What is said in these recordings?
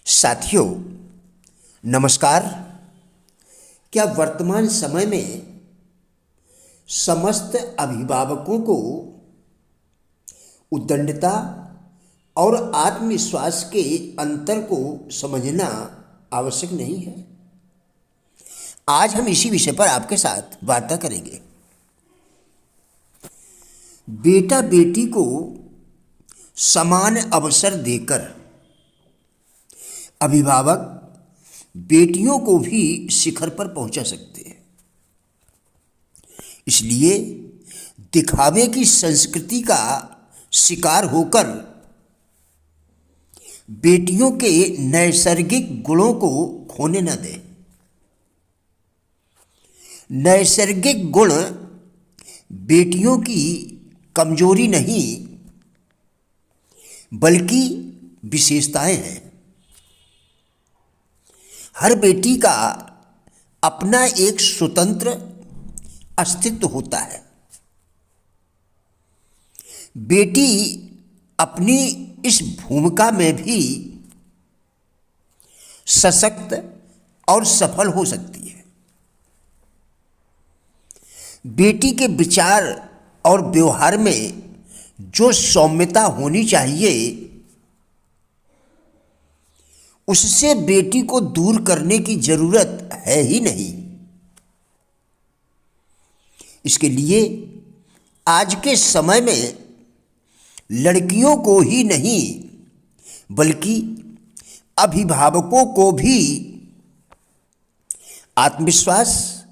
साथियों, नमस्कार। क्या वर्तमान समय में समस्त अभिभावकों को उद्दंडता और आत्मविश्वास के अंतर को समझना आवश्यक नहीं है? आज हम इसी विषय पर आपके साथ वार्ता करेंगे। बेटा बेटी को समान अवसर देकर अभिभावक बेटियों को भी शिखर पर पहुंचा सकते हैं। इसलिए दिखावे की संस्कृति का शिकार होकर बेटियों के नैसर्गिक गुणों को खोने न दें। नैसर्गिक गुण बेटियों की कमजोरी नहीं बल्कि विशेषताएं हैं। हर बेटी का अपना एक स्वतंत्र अस्तित्व होता है। बेटी अपनी इस भूमिका में भी सशक्त और सफल हो सकती है। बेटी के विचार और व्यवहार में जो सौम्यता होनी चाहिए, उससे बेटी को दूर करने की जरूरत है ही नहीं। इसके लिए आज के समय में लड़कियों को ही नहीं बल्कि अभिभावकों को भी आत्मविश्वास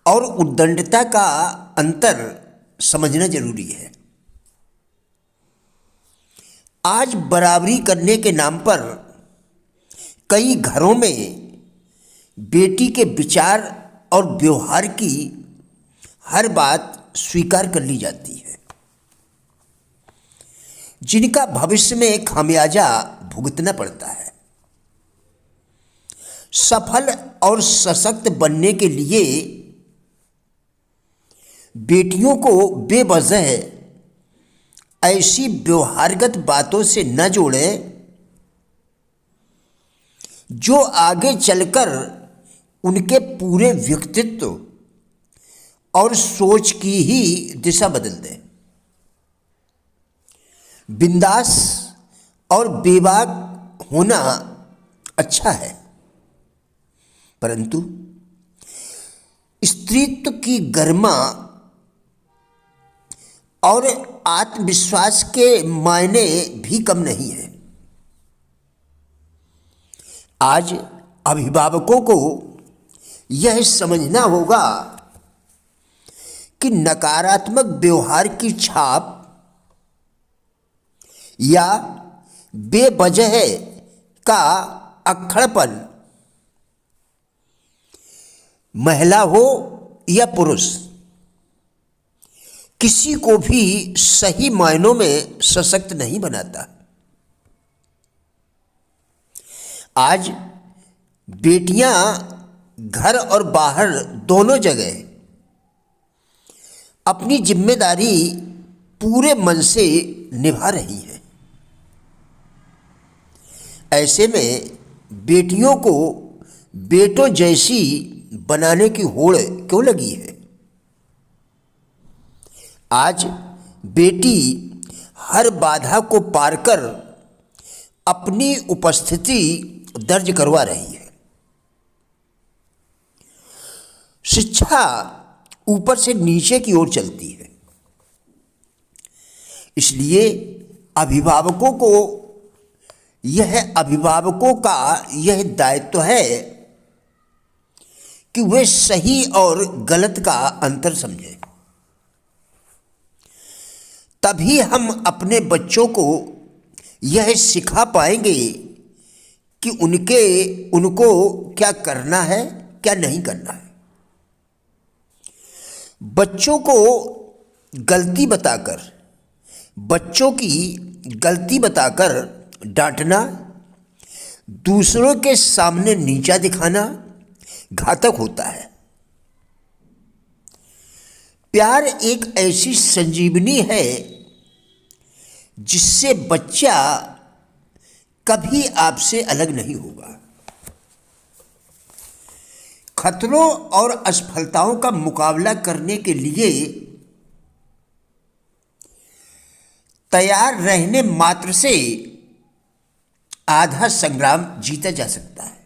और उद्दंडता का अंतर समझना जरूरी है। आज बराबरी करने के नाम पर कई घरों में बेटी के विचार और व्यवहार की हर बात स्वीकार कर ली जाती है, जिनका भविष्य में खामियाजा भुगतना पड़ता है। सफल और सशक्त बनने के लिए बेटियों को बेवजह ऐसी व्यवहारगत बातों से न जोड़ें जो आगे चलकर उनके पूरे व्यक्तित्व और सोच की ही दिशा बदल दे। बिंदास और बेबाक होना अच्छा है, परंतु स्त्रीत्व की गरिमा और आत्मविश्वास के मायने भी कम नहीं है। आज अभिभावकों को यह समझना होगा कि नकारात्मक व्यवहार की छाप या बेवजह का अक्खड़पन, महिला हो या पुरुष, किसी को भी सही मायनों में सशक्त नहीं बनाता। आज बेटियां घर और बाहर दोनों जगह अपनी जिम्मेदारी पूरे मन से निभा रही हैं। ऐसे में बेटियों को बेटों जैसी बनाने की होड़ क्यों लगी है? आज बेटी हर बाधा को पार कर अपनी उपस्थिति दर्ज करवा रही है। शिक्षा ऊपर से नीचे की ओर चलती है। इसलिए अभिभावकों का यह दायित्व है कि वे सही और गलत का अंतर समझें। तभी हम अपने बच्चों को यह सिखा पाएंगे कि उनको क्या करना है, क्या नहीं करना है। बच्चों की गलती बताकर डांटना, दूसरों के सामने नीचा दिखाना घातक होता है। प्यार एक ऐसी संजीवनी है जिससे बच्चा कभी आपसे अलग नहीं होगा। खतरों और असफलताओं का मुकाबला करने के लिए तैयार रहने मात्र से आधा संग्राम जीता जा सकता है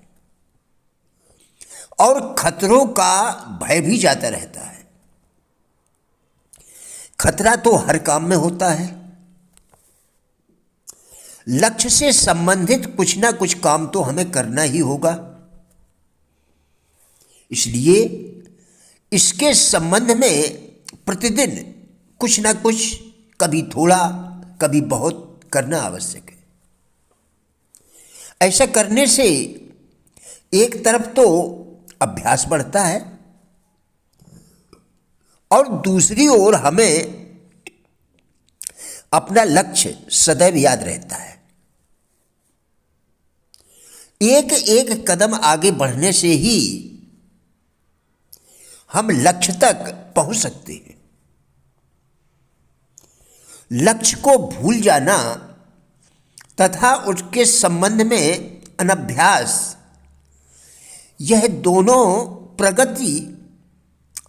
और खतरों का भय भी जाता रहता है। खतरा तो हर काम में होता है। लक्ष्य से संबंधित कुछ ना कुछ काम तो हमें करना ही होगा, इसलिए इसके संबंध में प्रतिदिन कुछ ना कुछ, कभी थोड़ा कभी बहुत करना आवश्यक है। ऐसा करने से एक तरफ तो अभ्यास बढ़ता है और दूसरी ओर हमें अपना लक्ष्य सदैव याद रहता है। एक एक कदम आगे बढ़ने से ही हम लक्ष्य तक पहुंच सकते हैं। लक्ष्य को भूल जाना तथा उसके संबंध में अनभ्यास, यह दोनों प्रगति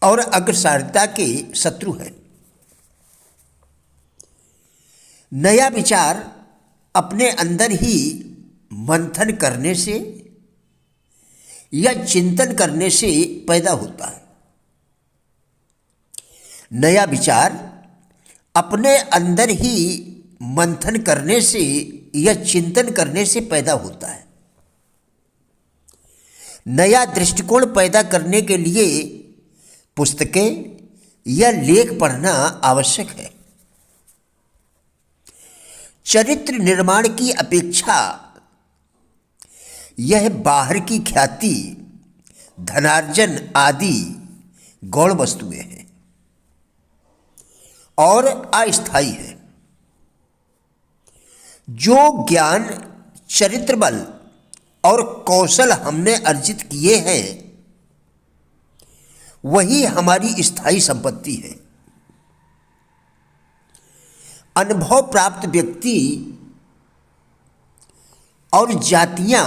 और अग्रसरता के शत्रु हैं। नया विचार अपने अंदर ही मंथन करने से या चिंतन करने से पैदा होता है। नया विचार अपने अंदर ही मंथन करने से या चिंतन करने से पैदा होता है। नया दृष्टिकोण पैदा करने के लिए पुस्तकें या लेख पढ़ना आवश्यक है। चरित्र निर्माण की अपेक्षा यह बाहर की ख्याति, धनार्जन आदि गौण वस्तुएं हैं और अस्थायी है। जो ज्ञान, चरित्र बल और कौशल हमने अर्जित किए हैं वही हमारी स्थायी संपत्ति है। अनुभव प्राप्त व्यक्ति और जातियां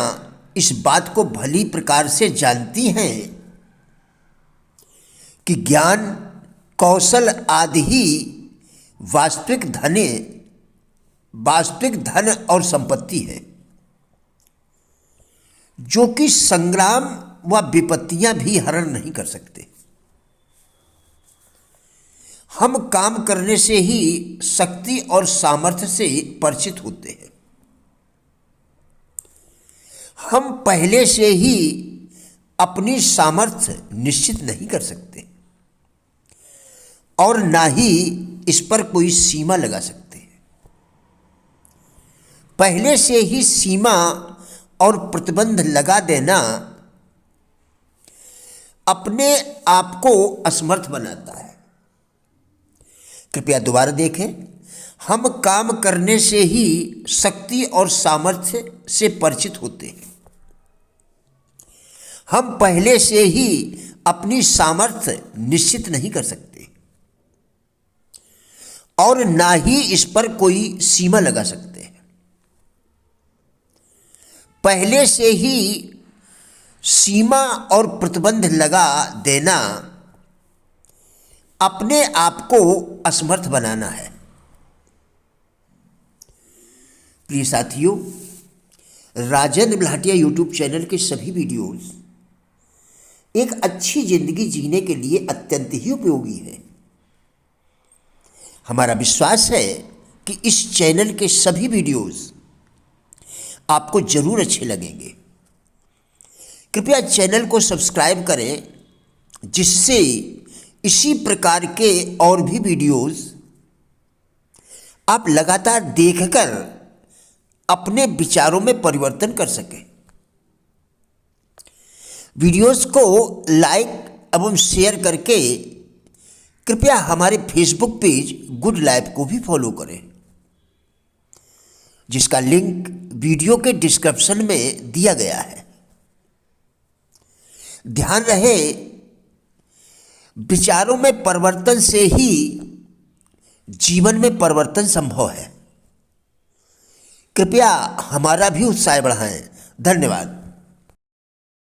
इस बात को भली प्रकार से जानती हैं कि ज्ञान, कौशल आदि ही वास्तविक धन और संपत्ति है, जो कि संग्राम व विपत्तियां भी हरण नहीं कर सकते। हम काम करने से ही शक्ति और सामर्थ्य से परिचित होते हैं। हम पहले से ही अपनी सामर्थ्य निश्चित नहीं कर सकते और ना ही इस पर कोई सीमा लगा सकते हैं। पहले से ही सीमा और प्रतिबंध लगा देना अपने आप को असमर्थ बनाता है। कृपया दोबारा देखें। हम काम करने से ही शक्ति और सामर्थ्य से परिचित होते हैं। हम पहले से ही अपनी सामर्थ्य निश्चित नहीं कर सकते और ना ही इस पर कोई सीमा लगा सकते हैं। पहले से ही सीमा और प्रतिबंध लगा देना अपने आप को असमर्थ बनाना है। प्रिय साथियों, राजेंद्र भाटिया यूट्यूब चैनल के सभी वीडियोस एक अच्छी जिंदगी जीने के लिए अत्यंत ही उपयोगी है। हमारा विश्वास है कि इस चैनल के सभी वीडियोस आपको जरूर अच्छे लगेंगे। कृपया चैनल को सब्सक्राइब करें, जिससे इसी प्रकार के और भी वीडियोस आप लगातार देखकर अपने विचारों में परिवर्तन कर सकें। वीडियोस को लाइक एवं शेयर करके कृपया हमारे फेसबुक पेज गुड लाइफ को भी फॉलो करें, जिसका लिंक वीडियो के डिस्क्रिप्शन में दिया गया है। ध्यान रहे, विचारों में परिवर्तन से ही जीवन में परिवर्तन संभव है। कृपया हमारा भी उत्साह बढ़ाएं। धन्यवाद।